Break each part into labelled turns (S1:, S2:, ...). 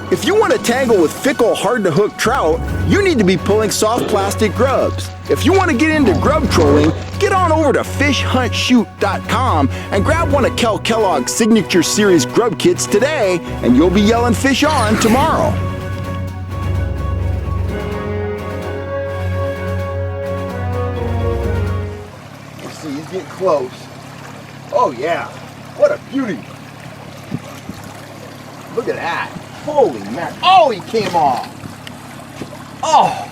S1: If you want to tangle with fickle, hard-to-hook trout, you need to be pulling soft plastic grubs. If you want to get into grub trolling, get on over to fishhuntshoot.com and grab one of Kel Kellogg's Signature Series grub kits today, and you'll be yelling fish on tomorrow. You see, he's getting close. Oh yeah, what a beauty. Look at that. Holy man. Oh, he came off. Oh.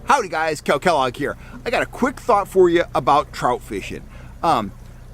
S1: Howdy guys, Kel Kellogg here. I got a quick thought for you about trout fishing.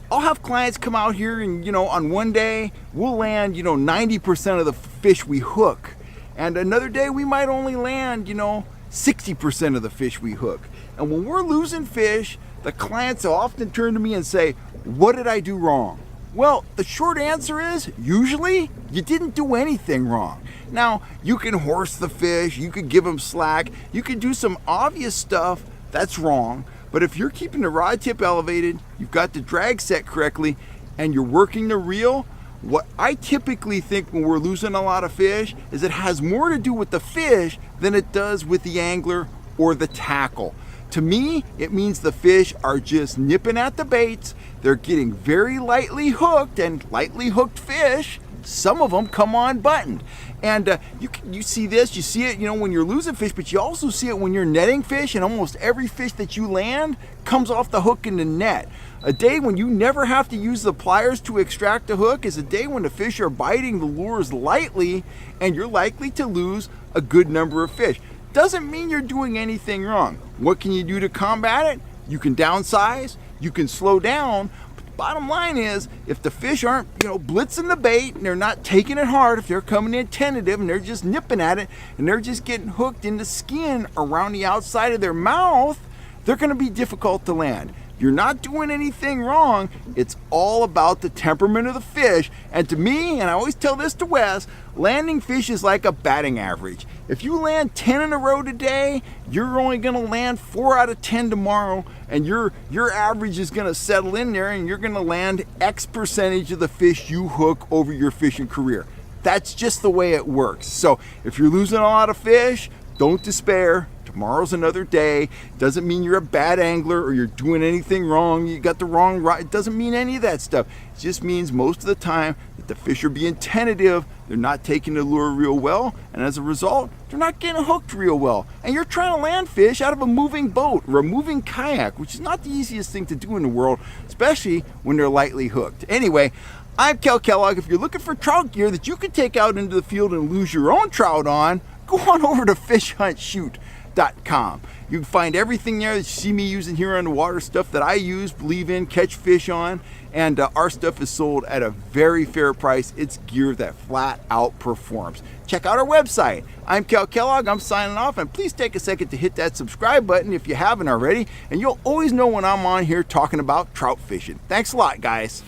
S1: I'll have clients come out here and, on one day we'll land, 90% of the fish we hook. And another day we might only land, 60% of the fish we hook. And when we're losing fish, the clients will often turn to me and say, what did I do wrong? Well, the short answer is, usually, you didn't do anything wrong. Now, you can horse the fish, you could give them slack, you could do some obvious stuff that's wrong. But if you're keeping the rod tip elevated, you've got the drag set correctly, and you're working the reel, what I typically think when we're losing a lot of fish is it has more to do with the fish than it does with the angler or the tackle. To me, it means the fish are just nipping at the baits. They're getting very lightly hooked, and lightly hooked fish, some of them come on buttoned. And you see this, you see it, when you're losing fish, but you also see it when you're netting fish, and almost every fish that you land comes off the hook in the net. A day when you never have to use the pliers to extract a hook is a day when the fish are biting the lures lightly, and you're likely to lose a good number of fish. Doesn't mean you're doing anything wrong. What can you do to combat it? You can downsize, you can slow down. Bottom line is, if the fish aren't, blitzing the bait and they're not taking it hard, if they're coming in tentative and they're just nipping at it and they're just getting hooked in the skin around the outside of their mouth, they're going to be difficult to land. You're not doing anything wrong. It's all about the temperament of the fish. And to me, and I always tell this to Wes, landing fish is like a batting average. If you land 10 in a row today, you're only going to land 4 out of 10 tomorrow, and your average is going to settle in there, and you're going to land X percentage of the fish you hook over your fishing career. That's just the way it works. So if you're losing a lot of fish, don't despair. Tomorrow's another day. Doesn't mean you're a bad angler or you're doing anything wrong. You got the wrong rod. It doesn't mean any of that stuff. It just means most of the time that the fish are being tentative. They're not taking the lure real well, and as a result, they're not getting hooked real well. And you're trying to land fish out of a moving boat or a moving kayak, which is not the easiest thing to do in the world, especially when they're lightly hooked. Anyway, I'm Kel Kellogg. If you're looking for trout gear that you can take out into the field and lose your own trout on, go on over to fishhuntshoot.com. You can find everything there that you see me using here on the water, stuff that I use, believe in, catch fish on, and our stuff is sold at a very fair price. It's gear that flat out performs. Check out our website. I'm Kel Kellogg. I'm signing off, and please take a second to hit that subscribe button if you haven't already, and you'll always know when I'm on here talking about trout fishing. Thanks a lot, guys.